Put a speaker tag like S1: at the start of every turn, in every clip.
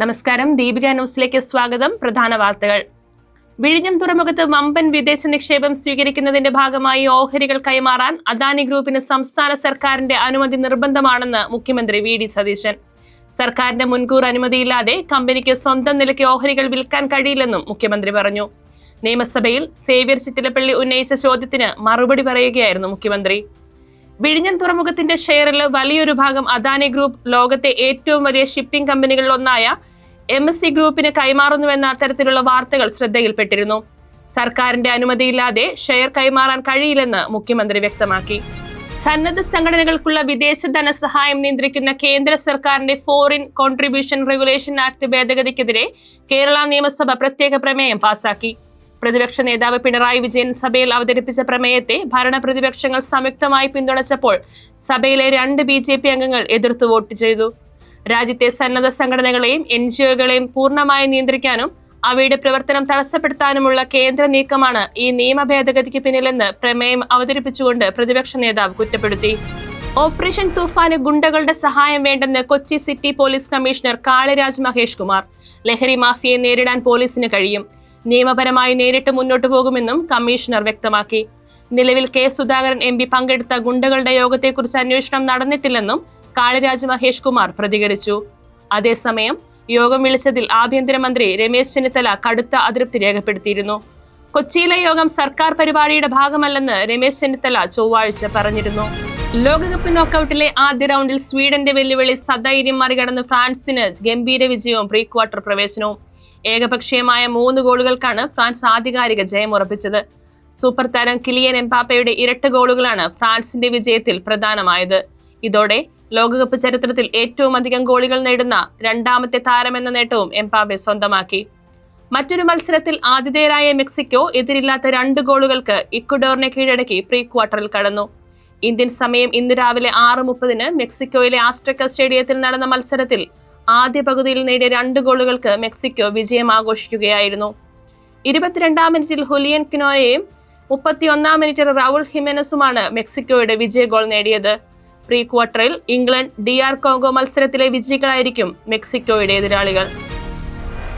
S1: നമസ്കാരം. ദീപിക ന്യൂസിലേക്ക് സ്വാഗതം. പ്രധാന വാർത്തകൾ. വിഴിഞ്ഞം തുറമുഖത്ത് വമ്പൻ വിദേശ നിക്ഷേപം സ്വീകരിക്കുന്നതിന്റെ ഭാഗമായി ഓഹരികൾ കൈമാറാൻ അദാനി ഗ്രൂപ്പിന് സംസ്ഥാന സർക്കാരിന്റെ അനുമതി നിർബന്ധമാണെന്ന് മുഖ്യമന്ത്രി വി ഡി സതീശൻ. സർക്കാരിന്റെ മുൻകൂർ അനുമതിയില്ലാതെ കമ്പനിക്ക് സ്വന്തം നിലയ്ക്ക് ഓഹരികൾ വിൽക്കാൻ കഴിയില്ലെന്നും മുഖ്യമന്ത്രി പറഞ്ഞു. നിയമസഭയിൽ സേവ്യർ ചിറ്റിലപ്പള്ളി ഉന്നയിച്ച ചോദ്യത്തിന് മറുപടി പറയുകയായിരുന്നു മുഖ്യമന്ത്രി. വിഴിഞ്ഞം തുറമുഖത്തിന്റെ ഷെയറിൽ വലിയൊരു ഭാഗം അദാനി ഗ്രൂപ്പ് ലോകത്തെ ഏറ്റവും വലിയ ഷിപ്പിംഗ് കമ്പനികളിൽ ഒന്നായ MSC ഗ്രൂപ്പിന് കൈമാറുന്നുവെന്ന തരത്തിലുള്ള വാർത്തകൾ ശ്രദ്ധയിൽപ്പെട്ടിരുന്നു. സർക്കാരിന്റെ അനുമതിയില്ലാതെ ഷെയർ കൈമാറാൻ കഴിയില്ലെന്ന് മുഖ്യമന്ത്രി വ്യക്തമാക്കി. സന്നദ്ധ സംഘടനകൾക്കുള്ള വിദേശ ധനസഹായം നിയന്ത്രിക്കുന്ന കേന്ദ്ര സർക്കാരിന്റെ ഫോറിൻ കോൺട്രിബ്യൂഷൻ റെഗുലേഷൻ ആക്ട് ഭേദഗതിക്കെതിരെ കേരള നിയമസഭ പ്രത്യേക പ്രമേയം പാസാക്കി. പ്രതിപക്ഷ നേതാവ് പിണറായി വിജയൻ സഭയിൽ അവതരിപ്പിച്ച പ്രമേയത്തെ ഭരണ പ്രതിപക്ഷങ്ങൾ സംയുക്തമായി പിന്തുണച്ചപ്പോൾ സഭയിലെ 2 BJP അംഗങ്ങൾ എതിർത്തു വോട്ട് ചെയ്തു. രാജ്യത്തെ സന്നദ്ധ സംഘടനകളെയും NGO-കളെയും പൂർണ്ണമായി നിയന്ത്രിക്കാനും അവയുടെ പ്രവർത്തനം തടസ്സപ്പെടുത്താനുമുള്ള കേന്ദ്ര നീക്കമാണ് ഈ നിയമ ഭേദഗതിക്ക് പിന്നിലെന്ന് പ്രമേയം അവതരിപ്പിച്ചുകൊണ്ട് പ്രതിപക്ഷ നേതാവ് കുറ്റപ്പെടുത്തി. ഓപ്പറേഷൻ തൂഫാന് ഗുണ്ടകളുടെ സഹായം വേണ്ടെന്ന് Kochi city police commissioner Kaliraj Mahesh Kumar. ലഹരി മാഫിയയെ നേരിടാൻ പോലീസിന് കഴിയും. നിയമപരമായി നേരിട്ട് മുന്നോട്ടു പോകുമെന്നും കമ്മീഷണർ വ്യക്തമാക്കി. നിലവിൽ K. സുധാകരൻ MP പങ്കെടുത്ത ഗുണ്ടകളുടെ യോഗത്തെക്കുറിച്ച് അന്വേഷണം നടന്നിട്ടില്ലെന്നും കാളിരാജ് മഹേഷ് കുമാർ പ്രതികരിച്ചു. അതേസമയം യോഗം വിളിച്ചതിൽ ആഭ്യന്തരമന്ത്രി രമേശ് ചെന്നിത്തല കടുത്ത അതൃപ്തി രേഖപ്പെടുത്തിയിരുന്നു. കൊച്ചിയിലെ യോഗം സർക്കാർ പരിപാടിയുടെ ഭാഗമല്ലെന്ന് രമേശ് ചെന്നിത്തല ചൊവ്വാഴ്ച പറഞ്ഞിരുന്നു. ലോകകപ്പ് നോക്കൌട്ടിലെ ആദ്യ റൗണ്ടിൽ സ്വീഡന്റെ വെല്ലുവിളി സധൈര്യം മറികടന്ന് ഫ്രാൻസിന് ഗംഭീര വിജയവും പ്രീ ക്വാർട്ടർ പ്രവേശനവും. ഏകപക്ഷീയമായ 3 ഗോളുകൾക്കാണ് ഫ്രാൻസ് ആധികാരിക ജയം ഉറപ്പിച്ചത്. സൂപ്പർ താരം കിലിയൻ എംബാപ്പയുടെ ഇരട്ട ഗോളുകളാണ് ഫ്രാൻസിന്റെ വിജയത്തിൽ പ്രധാനമായത്. ഇതോടെ ലോകകപ്പ് ചരിത്രത്തിൽ ഏറ്റവും അധികം ഗോളുകൾ നേടുന്ന 2ാമത്തെ താരമെന്ന നേട്ടവും എംബാപ്പെ സ്വന്തമാക്കി. മറ്റൊരു മത്സരത്തിൽ ആതിഥേയരായ മെക്സിക്കോ എതിരില്ലാത്ത 2 ഗോളുകൾക്ക് ഇക്വഡോറിനെ കീഴടക്കി പ്രീ ക്വാർട്ടറിൽ കടന്നു. ഇന്ത്യൻ സമയം ഇന്ന് രാവിലെ 6:30 മെക്സിക്കോയിലെ ആസ്ട്രക്ക സ്റ്റേഡിയത്തിൽ നടന്ന മത്സരത്തിൽ ആദ്യ പകുതിയിൽ നേടിയ 2 ഗോളുകൾക്ക് മെക്സിക്കോ വിജയം ആഘോഷിക്കുകയായിരുന്നു. 22ാം മിനിറ്റിൽ ഹുലിയൻ കിനോനെയും 31ാം മിനിറ്റിൽ റൗൾ ഹിമെനസുമാണ് മെക്സിക്കോയുടെ വിജയ ഗോൾ നേടിയത്. പ്രീ ക്വാർട്ടറിൽ ഇംഗ്ലണ്ട് DR കോങ്കോ മത്സരത്തിലെ വിജയികളായിരിക്കും മെക്സിക്കോയുടെ എതിരാളികൾ.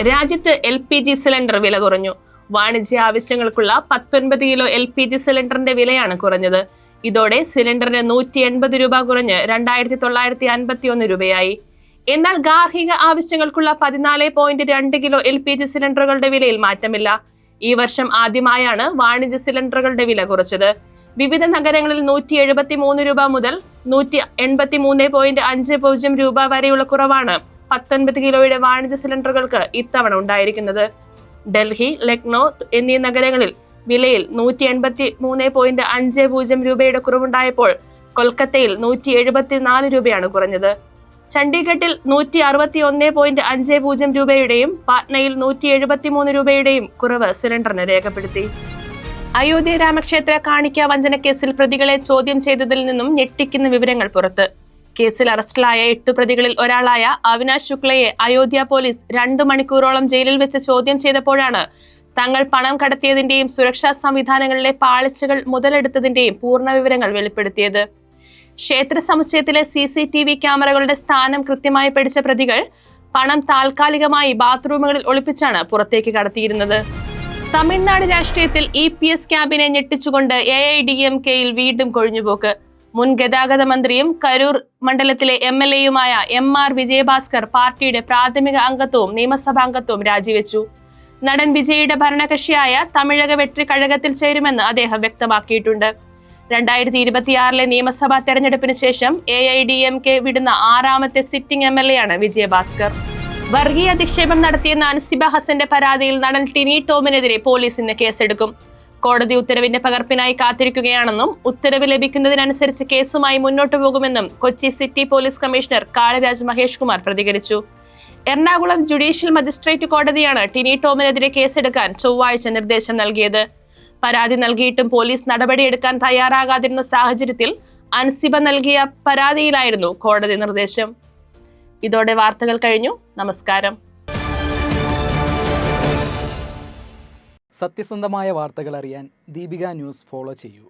S1: രാജ്യത്ത് LPG സിലിണ്ടർ വില കുറഞ്ഞു. വാണിജ്യ ആവശ്യങ്ങൾക്കുള്ള 19 കിലോ LPG സിലിണ്ടറിന്റെ വിലയാണ് കുറഞ്ഞത്. ഇതോടെ സിലിണ്ടറിന് 180 രൂപ കുറഞ്ഞ് 2951 രൂപയായി. എന്നാൽ ഗാർഹിക ആവശ്യങ്ങൾക്കുള്ള 14.2 കിലോ LPG സിലിണ്ടറുകളുടെ വിലയിൽ മാറ്റമില്ല. ഈ വർഷം ആദ്യമായാണ് വാണിജ്യ സിലിണ്ടറുകളുടെ വില കുറച്ചത്. വിവിധ നഗരങ്ങളിൽ 173 രൂപ മുതൽ 183.50 രൂപ വരെയുള്ള കുറവാണ് 19 കിലോയുടെ വാണിജ്യ സിലിണ്ടറുകൾക്ക് ഇത്തവണ ഉണ്ടായിരിക്കുന്നത്. ഡൽഹി, ലക്നൗ എന്നീ നഗരങ്ങളിൽ വിലയിൽ 183.50 രൂപയുടെ കുറവുണ്ടായപ്പോൾ കൊൽക്കത്തയിൽ 174 രൂപയാണ് കുറഞ്ഞത്. ചണ്ഡീഗഡിൽ 161.50 രൂപയുടെയും പാറ്റ്നയിൽ 173 രൂപയുടെയും കുറവ് സിലിണ്ടറിന് രേഖപ്പെടുത്തി. അയോധ്യ രാമക്ഷേത്ര കാണിക്ക വഞ്ചന കേസിൽ പ്രതികളെ ചോദ്യം ചെയ്തതിൽ നിന്നും ഞെട്ടിക്കുന്ന വിവരങ്ങൾ പുറത്ത്. കേസിൽ അറസ്റ്റിലായ 8 പ്രതികളിൽ ഒരാളായ അവിനാശ് ശുക്ലയെ അയോധ്യ പോലീസ് 2 മണിക്കൂറോളം ജയിലിൽ വെച്ച് ചോദ്യം ചെയ്തപ്പോഴാണ് തങ്ങൾ പണം കടത്തിയതിന്റെയും സുരക്ഷാ സംവിധാനങ്ങളിലെ പാളിച്ചകൾ മുതലെടുത്തതിന്റെയും പൂർണ്ണ വിവരങ്ങൾ വെളിപ്പെടുത്തിയത്. ക്ഷേത്ര സമുച്ചയത്തിലെ CCTV ക്യാമറകളുടെ സ്ഥാനം കൃത്യമായി പഠിച്ച പ്രതികൾ പണം താൽക്കാലികമായി ബാത്റൂമുകളിൽ ഒളിപ്പിച്ചാണ് പുറത്തേക്ക് കടത്തിയിരുന്നത്. തമിഴ്നാട് രാഷ്ട്രീയത്തിൽ EPS ക്യാമ്പിനെ ഞെട്ടിച്ചുകൊണ്ട് AIDMK-യിൽ വീണ്ടും കൊഴിഞ്ഞുപോക്ക്. മുൻ ഗതാഗത മന്ത്രിയും കരൂർ മണ്ഡലത്തിലെ MLA-യുമായ MR വിജയഭാസ്കർ പാർട്ടിയുടെ പ്രാഥമിക അംഗത്വവും നിയമസഭാ അംഗത്വവും രാജിവെച്ചു. നടൻ വിജയുടെ ഭരണകക്ഷിയായ തമിഴക വെട്രി കഴകത്തിൽ ചേരുമെന്ന് അദ്ദേഹം വ്യക്തമാക്കിയിട്ടുണ്ട്. 2026 നിയമസഭാ തെരഞ്ഞെടുപ്പിന് ശേഷം AIDMK വിടുന്ന 6ാമത്തെ സിറ്റിംഗ് MLA-യാണ് വിജയഭാസ്കർ. വർഗീയ അധിക്ഷേപം നടത്തിയെന്ന അൻസിബ ഹസന്റെ പരാതിയിൽ നടൻ ടിനി ടോമിനെതിരെ പോലീസ് ഇന്ന് കേസെടുക്കും. കോടതി ഉത്തരവിന്റെ പകർപ്പിനായി കാത്തിരിക്കുകയാണെന്നും ഉത്തരവ് ലഭിക്കുന്നതിനനുസരിച്ച് കേസുമായി മുന്നോട്ടു പോകുമെന്നും Kochi city police commissioner Kaliraj Mahesh Kumar പ്രതികരിച്ചു. എറണാകുളം ജുഡീഷ്യൽ മജിസ്ട്രേറ്റ് കോടതിയാണ് ടിനി ടോമിനെതിരെ കേസെടുക്കാൻ ചൊവ്വാഴ്ച നിർദ്ദേശം നൽകിയത്. പരാതി നൽകിയിട്ടും പോലീസ് നടപടിയെടുക്കാൻ തയ്യാറാകാതിരുന്ന സാഹചര്യത്തിൽ അൻസിബ നൽകിയ പരാതിയിലായിരുന്നു കോടതി നിർദ്ദേശം. ഇതോടെ വാർത്തകൾ കഴിഞ്ഞു. നമസ്കാരം.
S2: സത്യസന്ധമായ വാർത്തകൾ അറിയാൻ ദീപിക ന്യൂസ് ഫോളോ ചെയ്യൂ.